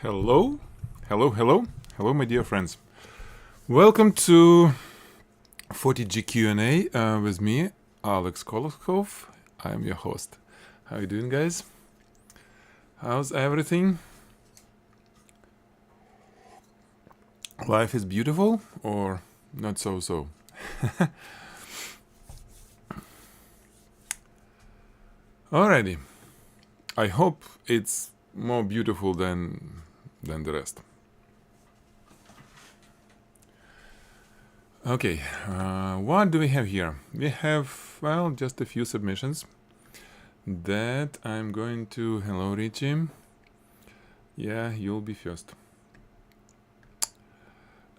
Hello, hello, my dear friends. Welcome to Photigy Q&A with me, Alex Koloskov. I am your host. How you doing, guys? How's everything? Life is beautiful or not so? Alrighty. I hope it's more beautiful than the rest. Okay, what do we have here? We have, well, just a few submissions that I'm going to... Hello, Richie. Yeah, you'll be first.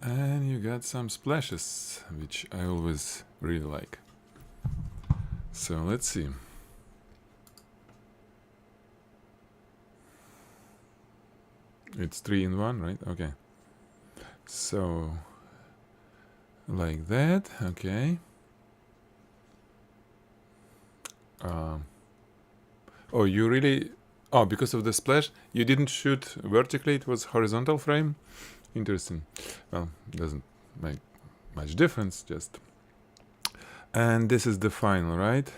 And you got some splashes, which I always really like. So let's see. It's 3 in 1, right? Okay. So, like that, okay. Oh, you really... Oh, because of the splash, you didn't shoot vertically, it was horizontal frame? Interesting. Well, doesn't make much difference, just... And this is the final, right?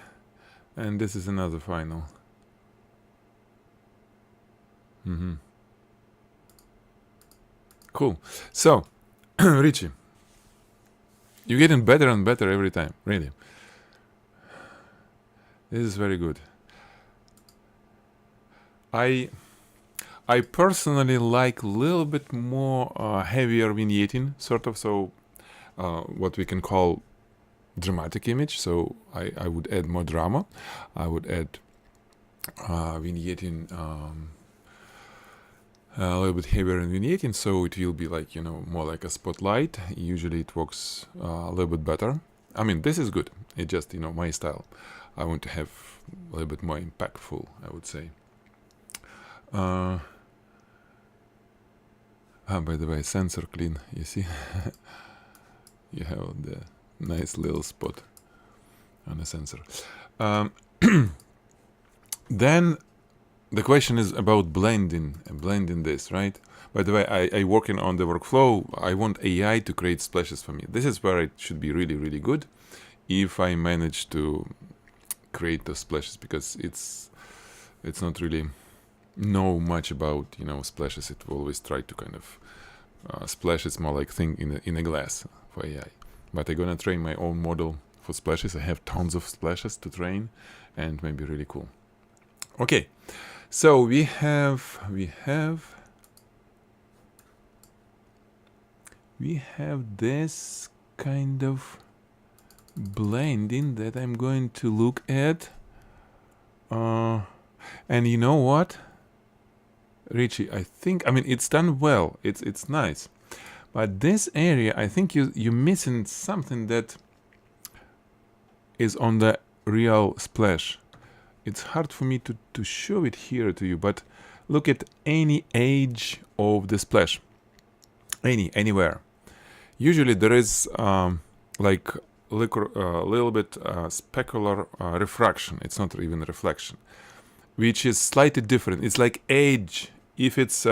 And this is another final. Cool. So, Richie, you're getting better and better every time, really. This is very good. I personally like a little bit more heavier vignetting, sort of, so what we can call dramatic image. So I would add more drama. I would add vignetting, a little bit heavier in vignetting, so it will be like, more like a spotlight. Usually it works a little bit better. I mean, this is good. It's just, my style. I want to have a little bit more impactful, I would say. By the way, sensor clean, you see? You have the nice little spot on the sensor. Then the question is about blending this, right? By the way, I working on the workflow. I want AI to create splashes for me. This is where it should be really, really good if I manage to create those splashes, because it's not really know much about splashes. It will always try to kind of splash. It's more like thing in a glass for AI. But I'm gonna train my own model for splashes. I have tons of splashes to train, and maybe really cool. Okay, so we have this kind of blending that I'm going to look at. And you know what, Richie, I mean it's done well, it's nice, but this area, I think you're missing something that is on the real splash. It's hard for me to show it here to you, but look at any edge of the splash, anywhere. Usually there is like a little bit specular refraction. It's not even reflection, which is slightly different. It's like edge. If it's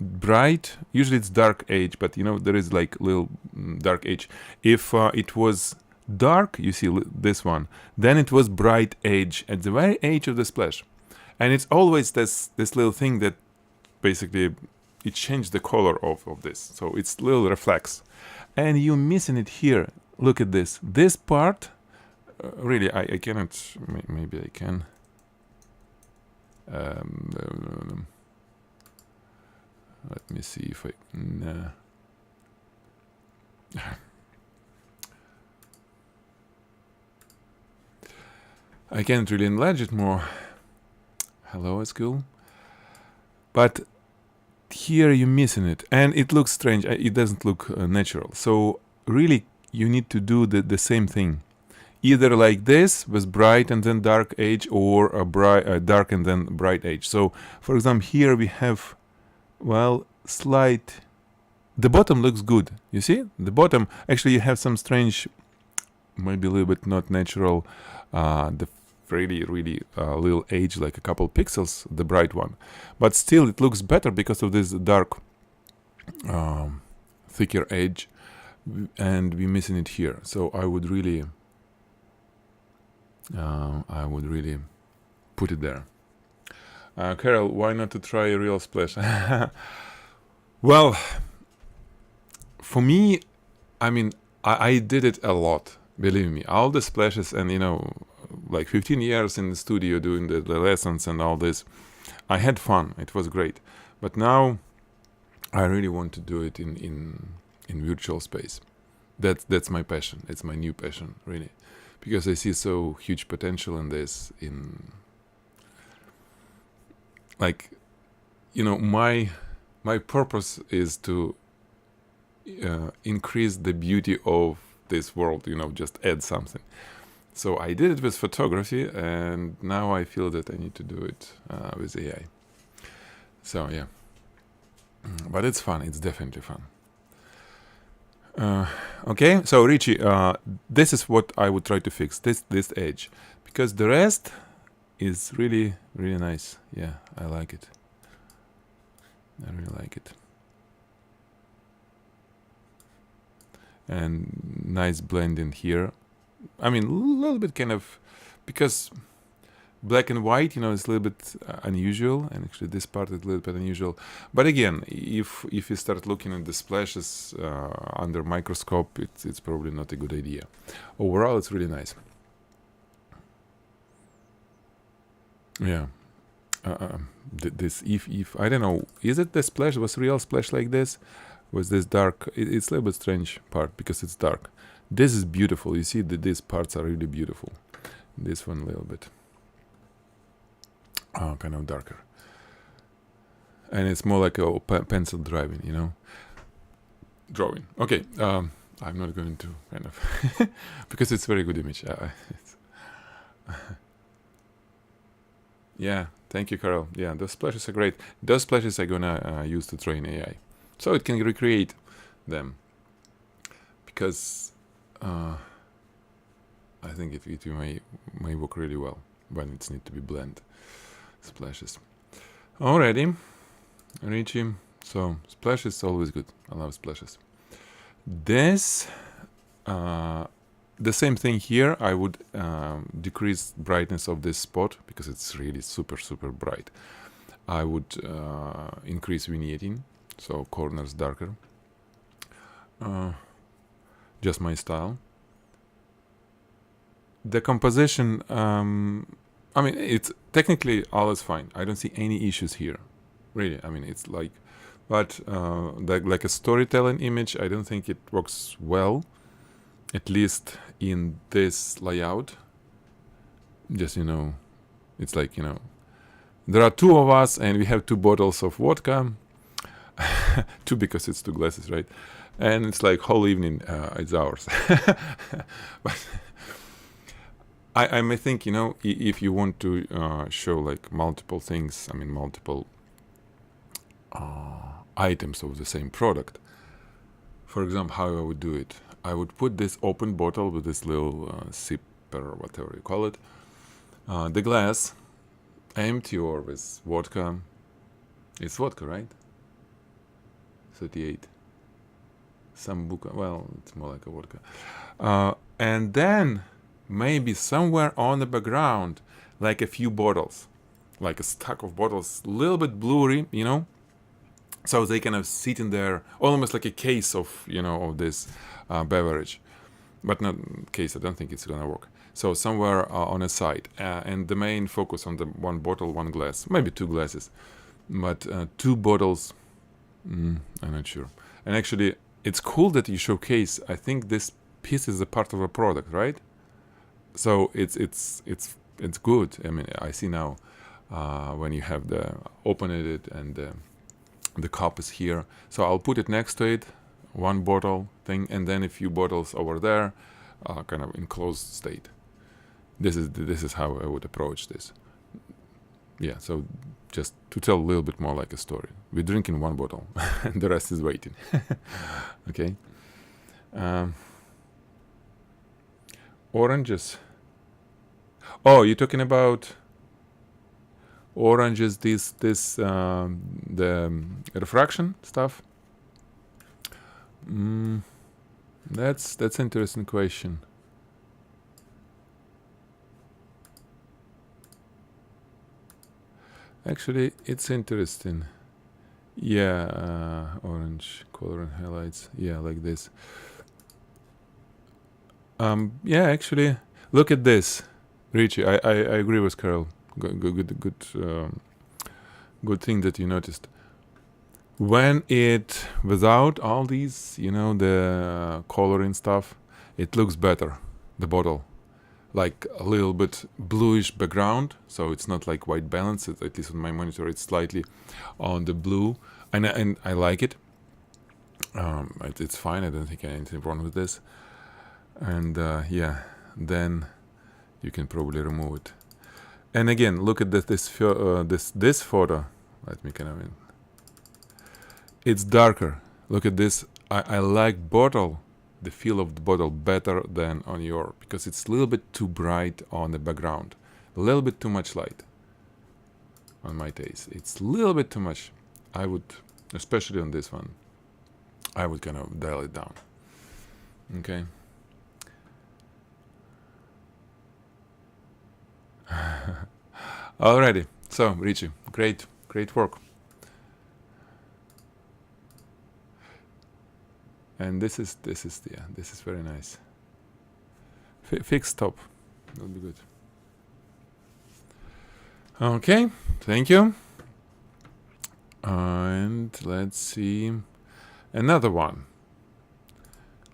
bright, usually it's dark edge, but there is like little dark edge. If it was dark, you see this one, then it was bright edge at the very edge of the splash. And it's always this little thing that basically it changed the color of this. So it's little reflex. And you're missing it here. Look at this. This part, really, I cannot, maybe I can. Let me see if I can. I can't really enlarge it more. Hello, it's cool. But here you're missing it, and it looks strange. It doesn't look natural. So really, you need to do the same thing. Either like this with bright and then dark edge, or a dark and then bright edge. So, for example, here we have, well, slight... The bottom looks good. You see? The bottom, actually you have some strange, maybe a little bit not natural, the really little edge, like a couple pixels, the bright one, but still it looks better because of this dark thicker edge, and we're missing it here. So I would really put it there. Carol, why not to try a real splash? Well, for me, I mean, I did it a lot, believe me. All the splashes, and like 15 years in the studio doing the lessons and all this, I had fun. It was great. But now I really want to do it in virtual space. That's my passion. It's my new passion, really, because I see so huge potential in this. My purpose is to increase the beauty of this world. Just add something. So I did it with photography, and now I feel that I need to do it with AI. So yeah, but it's fun. It's definitely fun. Okay, so Richie, this is what I would try to fix, this edge, because the rest is really nice. Yeah, I like it. I really like it. And nice blend in here. I mean, a little bit kind of, because black and white, is a little bit unusual, and actually this part is a little bit unusual. But again, if you start looking at the splashes under microscope, it's probably not a good idea. Overall, it's really nice. Yeah. This if I don't know, is it the splash was real splash like this? Was this dark? It's a little bit strange part because it's dark. This is beautiful. You see that these parts are really beautiful. This one a little bit kind of darker, and it's more like a pencil drawing. Okay, I'm not going to kind of because it's a very good image. Yeah, thank you, Carol. Yeah, those splashes are great. Those splashes I'm gonna use to train AI, so it can recreate them. Because I think it may work really well when it's need to be blend splashes. Alrighty, Richie. So splashes is always good. I love splashes. This. The same thing here. I would decrease brightness of this spot because it's really super bright. I would increase vignetting, so corners darker. Just my style. The composition, I mean, it's technically all is fine. I don't see any issues here, really. I mean, it's like, but like a storytelling image, I don't think it works well. At least in this layout. Just, it's like, there are two of us and we have 2 bottles of vodka. 2 because it's 2 glasses, right? And it's like whole evening, it's ours. But I may think, if you want to show like multiple things, I mean, multiple items of the same product. For example, how I would do it. I would put this open bottle with this little sip or whatever you call it. The glass, empty or with vodka. It's vodka, right? 38. Sambuca. Well, it's more like a vodka. And then maybe somewhere on the background, like a few bottles, like a stack of bottles, a little bit blurry, so they kind of sit in there, almost like a case of, of this beverage, but not case. I don't think it's gonna work. So somewhere on a side, and the main focus on the 1 bottle, 1 glass, maybe 2 glasses, but 2 bottles. I'm not sure. And actually, it's cool that you showcase. I think this piece is a part of a product, right? So it's good. I mean, I see now when you have the open it and the cup is here. So I'll put it next to it, 1 bottle thing, and then a few bottles over there, kind of in closed state. This is how I would approach this. Yeah, so just to tell a little bit more like a story. We're drinking 1 bottle, and the rest is waiting. Okay. Oranges. Oh, you're talking about oranges, the refraction stuff? That's interesting question. Actually, it's interesting. Yeah, orange color and highlights. Yeah, like this. Yeah, actually, look at this, Richie. I agree with Carol. Good thing that you noticed. When it without all these, the coloring stuff, it looks better. The bottle, like a little bit bluish background, so it's not like white balance. At least on my monitor, it's slightly on the blue, and I like it. It's fine. I don't think anything wrong with this. And yeah, then you can probably remove it. And again, look at this photo. Let me kind of it's darker. Look at this. I like bottle, the feel of the bottle better than on your, because it's a little bit too bright on the background, a little bit too much light on my taste. It's a little bit too much. I would, especially on this one, I would kind of dial it down. Okay. Alrighty. So, Richie, great work. And this is very nice. Fix top. That'll be good. Okay, thank you. And let's see another one.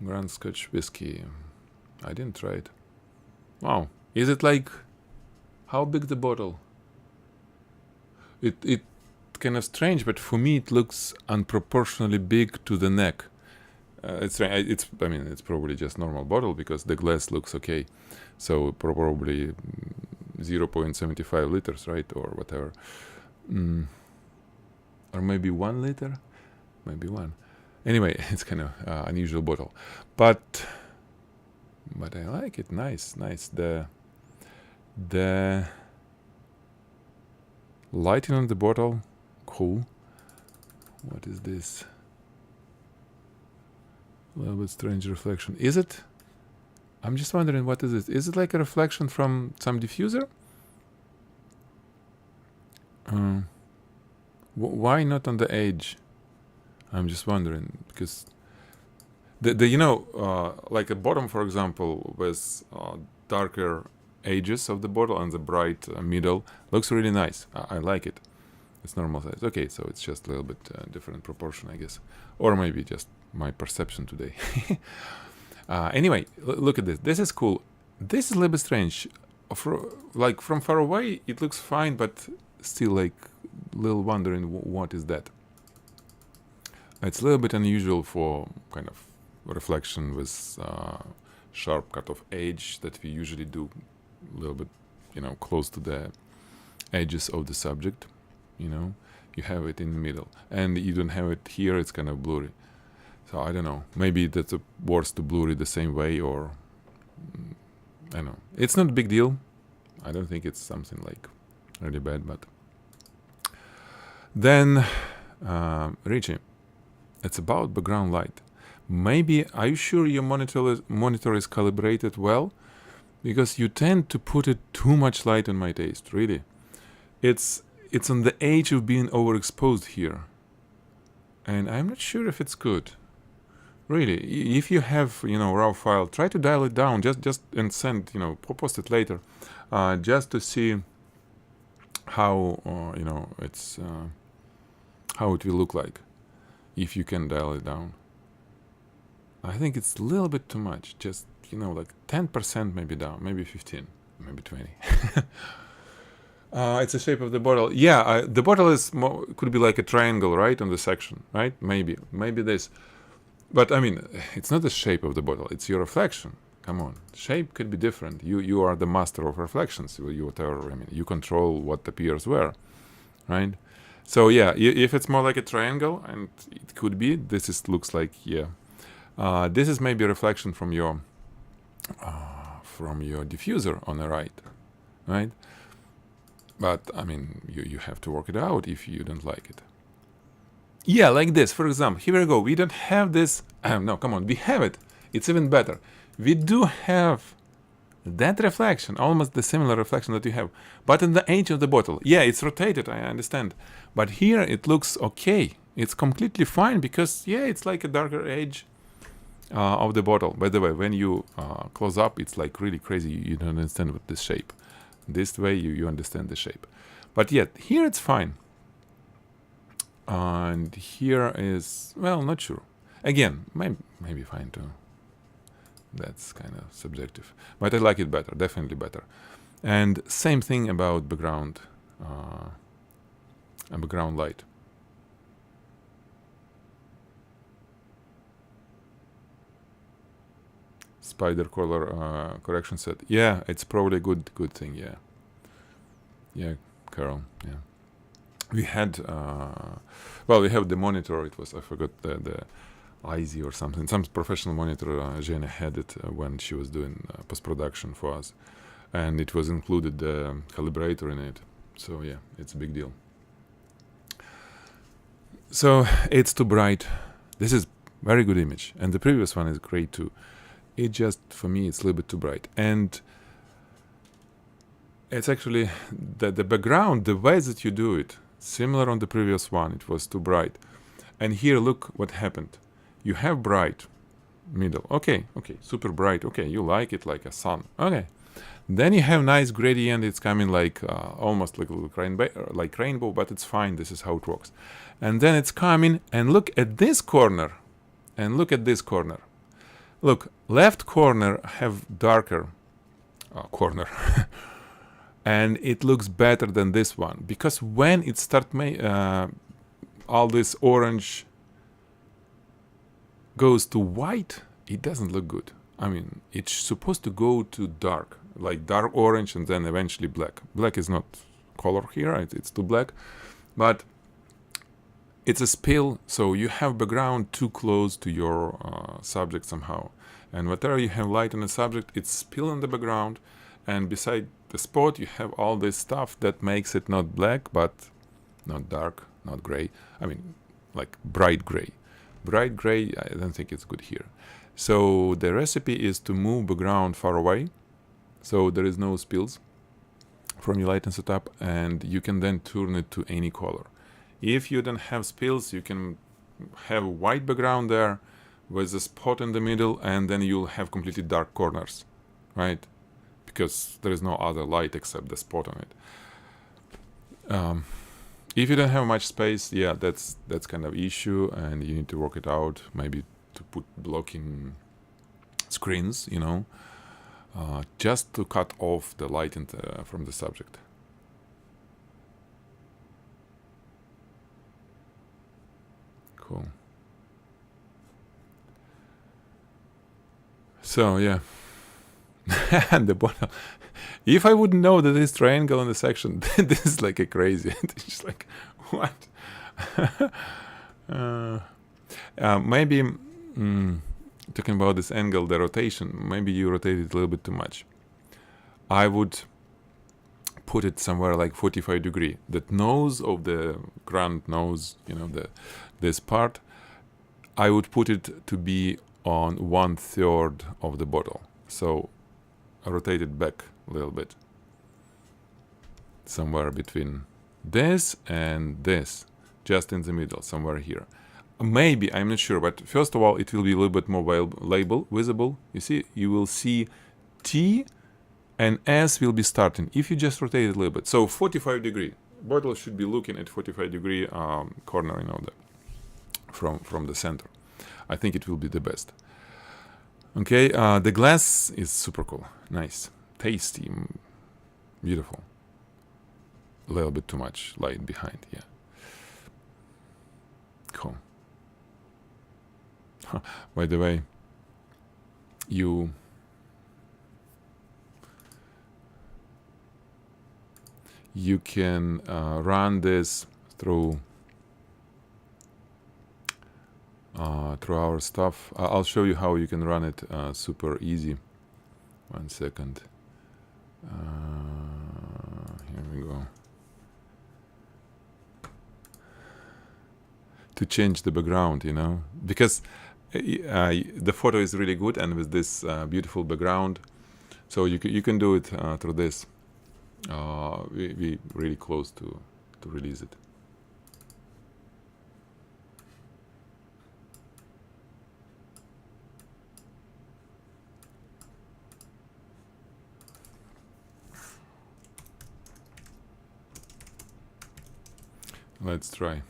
Grand Scotch whiskey. I didn't try it. Wow, is it like, how big the bottle? It kind of strange, but for me it looks unproportionally big to the neck. It's probably just normal bottle because the glass looks okay. So probably 0.75 liters, right, or whatever. Or maybe 1 liter, maybe one. Anyway, it's kind of unusual bottle, but I like it. Nice. The lighting on the bottle, cool. What is this? A little bit strange reflection. Is it? I'm just wondering, what is it? Is it like a reflection from some diffuser? Why not on the edge? I'm just wondering, because like a bottom, for example, with darker edges of the bottle and the bright middle looks really nice. I like it. It's normal size. Okay, so it's just a little bit different proportion, I guess, or maybe just my perception today. Anyway, look at this. This is cool. This is a little bit strange. Like from far away, it looks fine, but still like a little wondering what is that. It's a little bit unusual for kind of reflection with sharp cut of edge that we usually do a little bit, close to the edges of the subject. You have it in the middle, and you don't have it here. It's kind of blurry. So I don't know. Maybe that's worse to blurry the same way, or I don't know. It's not a big deal. I don't think it's something like really bad. But then, Richie, it's about background light. Maybe, are you sure your monitor is calibrated well? Because you tend to put it too much light on my taste. Really, it's on the edge of being overexposed here, and I'm not sure if it's good. Really, if you have raw file, try to dial it down. Just and send post it later, just to see how it's how it will look like if you can dial it down. I think it's a little bit too much. Just like 10% maybe down, maybe 15, maybe 20. It's the shape of the bottle. Yeah, the bottle is could be like a triangle, right, on the section, right? Maybe this. But I mean, it's not the shape of the bottle. It's your reflection. Come on, shape could be different. You are the master of reflections. You control what appears where, right? So yeah, if it's more like a triangle, and it could be, looks like, yeah. This is maybe a reflection from your diffuser on the right. right? But I mean, you have to work it out if you don't like it. Yeah, like this, for example. Here we go. We don't have this. No, come on. We have it. It's even better. We do have that reflection, almost the similar reflection that you have, but in the edge of the bottle. Yeah, it's rotated, I understand. But here it looks okay. It's completely fine because, yeah, it's like a darker edge of the bottle. By the way, when you close up, it's like really crazy. You don't understand what this shape. This way, you understand the shape. But yet, here it's fine. And here is, well, not sure. Again, maybe fine too. That's kind of subjective. But I like it better, definitely better. And same thing about background, and background light. Spider color correction set. Yeah, it's probably a good thing. Yeah. Yeah, Carol. Yeah. We had, well, we have the monitor. It was, I forgot the IZ or something. Some professional monitor. Jena had it when she was doing post-production for us. And it was included the calibrator in it. So yeah, it's a big deal. So it's too bright. This is very good image. And the previous one is great too. It just, for me, it's a little bit too bright. And it's actually the background, the way that you do it, similar on the previous one, it was too bright. And here, look what happened. You have bright, middle. Okay, super bright. Okay, you like it like a sun. Okay. Then you have nice gradient. It's coming like almost like rainbow, but it's fine. This is how it works. And then it's coming, and look at this corner. And look at this corner. Look, left corner have darker corner. And it looks better than this one. Because when it starts all this orange goes to white, it doesn't look good. I mean, it's supposed to go to dark, like dark orange and then eventually black. Black is not color here, it's too black. But it's a spill, so you have background too close to your subject somehow. And whatever you have light on the subject, it's spill in the background. And beside the spot, you have all this stuff that makes it not black, but not dark, not gray. I mean, like bright gray. Bright gray, I don't think it's good here. So the recipe is to move background far away, so there is no spills from your lighting setup, and you can then turn it to any color. If you don't have spills, you can have a white background there with a spot in the middle, and then you'll have completely dark corners, right? Because there is no other light except the spot on it. If you don't have much space, yeah, that's kind of issue, and you need to work it out. Maybe to put blocking screens, just to cut off the light from the subject. Cool. So yeah. And the bottom. If I wouldn't know that this triangle in the section, this is like a crazy. It's just like, what? Maybe talking about this angle, the rotation, maybe you rotate it a little bit too much. I would put it somewhere like 45 degree. That nose of the ground nose, this part, I would put it to be on 1/3 of the bottle. So I rotate it back a little bit. Somewhere between this and this, just in the middle, somewhere here. Maybe, I'm not sure, but first of all, it will be a little bit more visible. You see, you will see T and S will be starting if you just rotate it a little bit. So 45 degree. Bottle should be looking at 45 degree corner, from the center. I think it will be the best. Okay, the glass is super cool. Nice. Tasty. Beautiful. A little bit too much light behind, yeah. Cool. By the way, you can run this through our stuff. I'll show you how you can run it super easy. 1 second. to change the background, you know, because the photo is really good and with this beautiful background, so you can do it through this. We really close to release it. Let's try.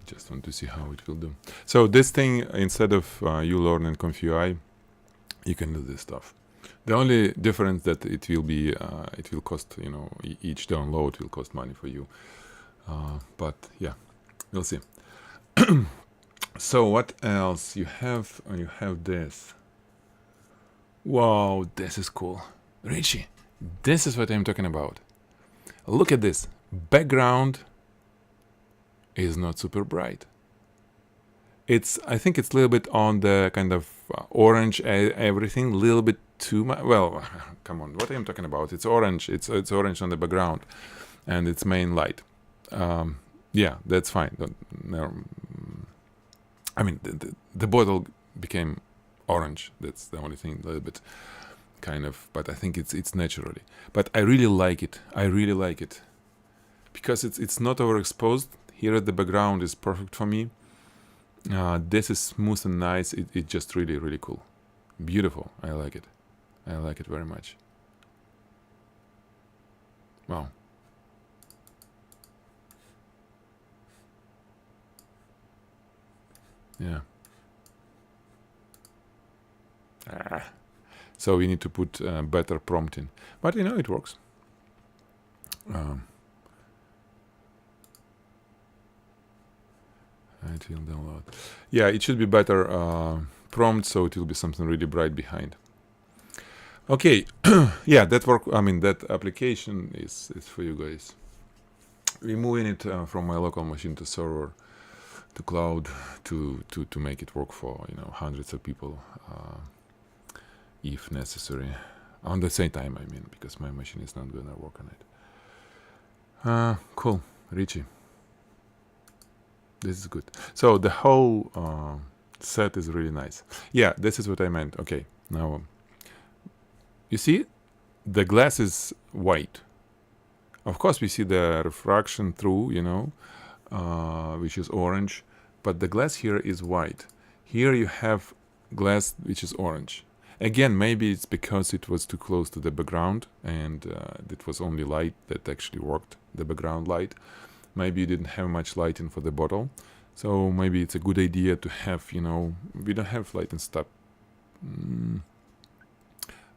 Just want to see how it will do. So this thing, instead of you learning ComfUI, you can do this stuff. The only difference that it will be, it will cost, you know, each download will cost money for you. But yeah, we'll see. So what else you have? You have this. Wow, this is cool. Richie, this is what I'm talking about. Look at this. Background is not super bright. I think it's a little bit on the kind of orange everything, a little bit too much. Well, come on, what am I talking about? It's orange. It's orange on the background, and it's main light. Yeah, that's fine. I mean, the bottle became orange. That's the only thing, a little bit kind of. But I think it's naturally. But I really like it. I really like it because it's not overexposed. Here at the background is perfect for me. This is smooth and nice. It's just really, really cool. Beautiful. I like it. I like it very much. Wow. Yeah. So we need to put better prompting. But you know, it works. It will download. Yeah, it should be better prompt, so it will be something really bright behind. Okay, yeah, that work. I mean, that application is for you guys. We're moving it from my local machine to server, to cloud, to make it work for hundreds of people, if necessary, on the same time. I mean, because my machine is not gonna work on it. Cool, Richie. This is good. So the whole set is really nice. Yeah, this is what I meant. Okay, now you see, the glass is white. Of course, we see the refraction through, which is orange, but the glass here is white. Here you have glass which is orange. Again, maybe it's because it was too close to the background and it was only light that actually worked, the background light. Maybe you didn't have much lighting for the bottle, so maybe it's a good idea to have, we don't have light and stuff.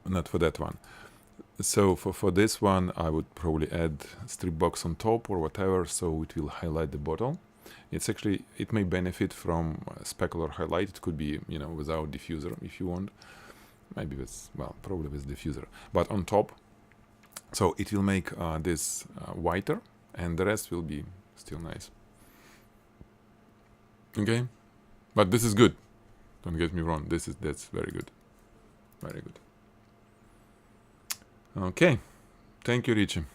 Not for that one. So for this one, I would probably add strip box on top or whatever, so it will highlight the bottle. It may benefit from specular highlight. It could be, without diffuser if you want. Maybe with, probably with diffuser. But on top, so it will make this whiter, and the rest will be still nice. Okay, but this is good. Don't get me wrong. That's very good. Very good. Okay, thank you, Richie.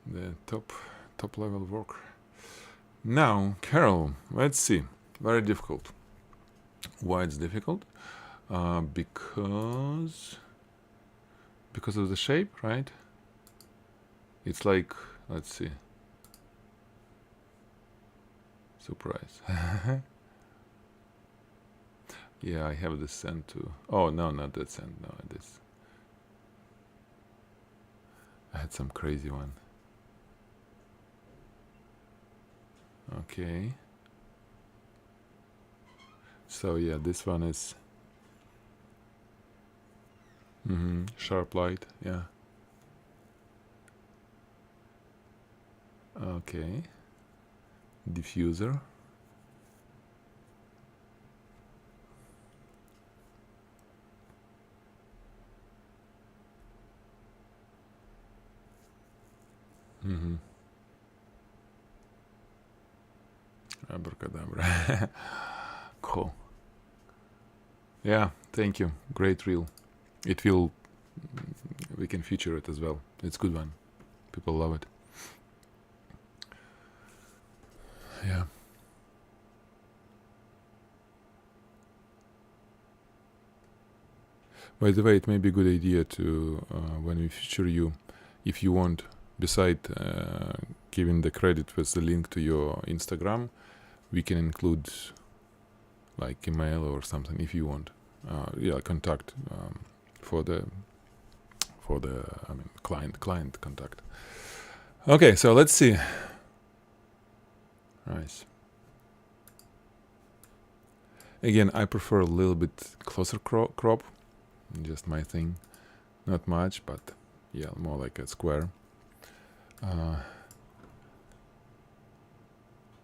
The top level work. Now, Carol, let's see. Very difficult. Why it's difficult? Because of the shape, right? It's like, let's see. Surprise. Yeah, I have this send to. Oh no, not that send. No, this. I had some crazy one. Okay. So yeah, this one is sharp light. Yeah. Okay. Diffuser. Mm-hmm. Abracadabra. Cool. Yeah, thank you. Great reel. It will. We can feature it as well. It's a good one. People love it. Yeah. By the way, it may be a good idea to, when we feature you, if you want, beside giving the credit with the link to your Instagram, we can include like email or something if you want. Yeah, contact for the client contact. Okay, so let's see. Nice. Again, I prefer a little bit closer crop. Just my thing. Not much, but yeah, more like a square.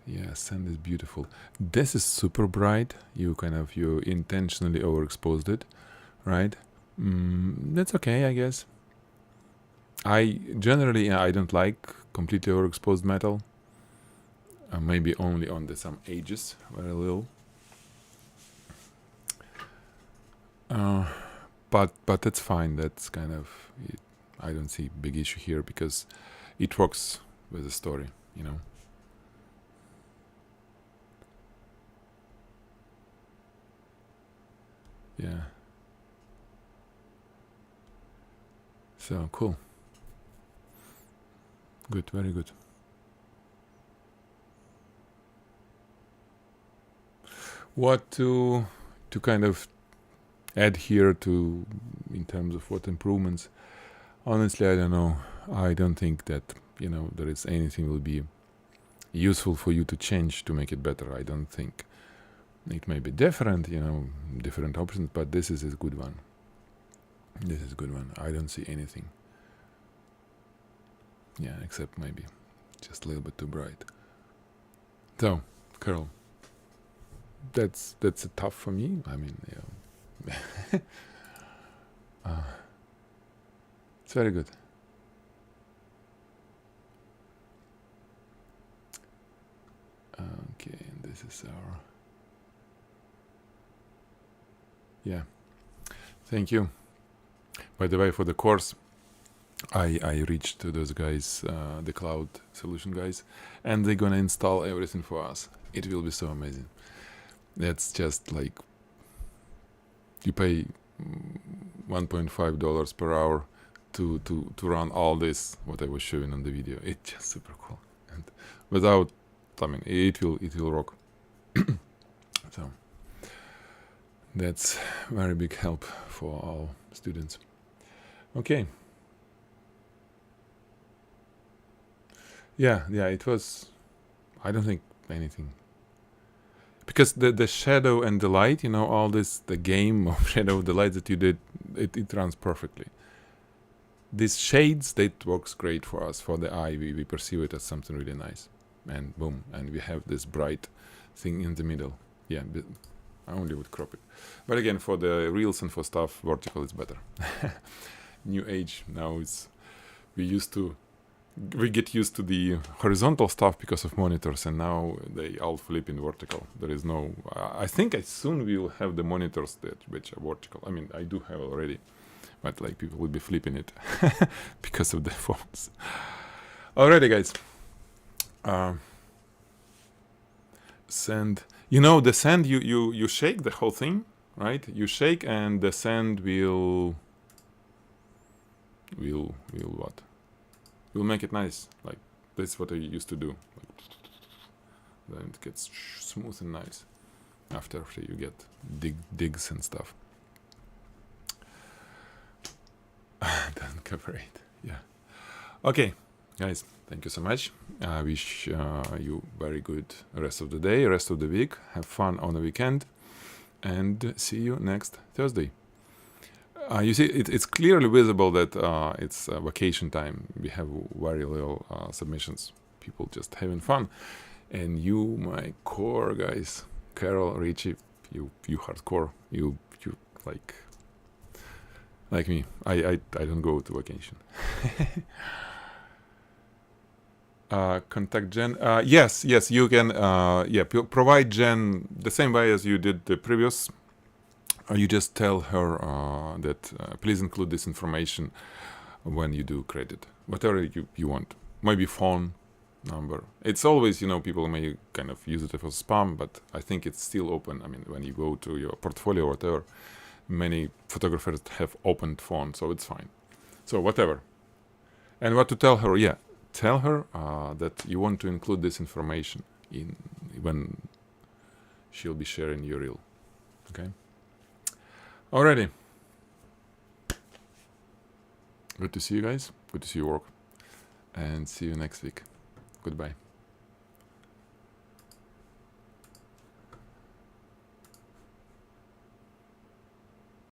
Yeah, sand is beautiful. This is super bright. You intentionally overexposed it, right? That's okay, I guess. I generally I don't like completely overexposed metal. Maybe only on some edges, very little. But that's fine. That's kind of it. I don't see big issue here because it works with the story, you know. Yeah. So cool. Good, very good. What to kind of add here to in terms of what improvements? Honestly, I don't know. I don't think that there is anything will be useful for you to change to make it better. I don't think. It may be different, different options, but this is a good one. This is a good one. I don't see anything. Yeah, except maybe just a little bit too bright. So, Carol, that's a tough for me. I mean, yeah. It's very good. Okay, and this is our. Yeah. Thank you. By the way, for the course, I reached to those guys, the cloud solution guys, and they're gonna install everything for us. It will be so amazing. That's just like you pay $1.5 per hour to run all this what I was showing on the video. It's just super cool, and without, I mean, it will rock. So that's very big help for all students. Okay. Yeah, it was. I don't think anything. Because the shadow and the light, all this, the game of shadow of the light that you did, it runs perfectly. These shades, that works great for us, for the eye. We perceive it as something really nice. And boom, and we have this bright thing in the middle. Yeah, I only would crop it. But again, for the reels and for stuff, vertical is better. New age, now we get used to the horizontal stuff because of monitors, and now they all flip in vertical. There is no. I think soon we will have the monitors which are vertical. I mean, I do have already, but like people will be flipping it because of the phones. Alrighty, guys. Sand. The sand. You shake the whole thing, right? You shake, and the sand will what? We'll make it nice. Like that's what I used to do. Then it gets smooth and nice after you get digs and stuff. Doesn't cover it. Yeah. Okay, guys. Thank you so much. I wish you very good rest of the day, rest of the week. Have fun on the weekend, and see you next Thursday. You see, it's clearly visible that it's vacation time. We have very little submissions. People just having fun. And you, my core guys, Carol, Richie, you hardcore. You like me. I don't go to vacation. contact Jen. Yes, you can. Yeah, provide Jen the same way as you did the previous. You just tell her that please include this information when you do credit, whatever you want. Maybe phone number. It's always, people may kind of use it as spam, but I think it's still open. I mean, when you go to your portfolio or whatever, many photographers have opened phone, so it's fine. So whatever. And what to tell her? Yeah, tell her that you want to include this information in when she'll be sharing your reel. Okay. Alrighty. Good to see you guys. Good to see you work. And see you next week. Goodbye.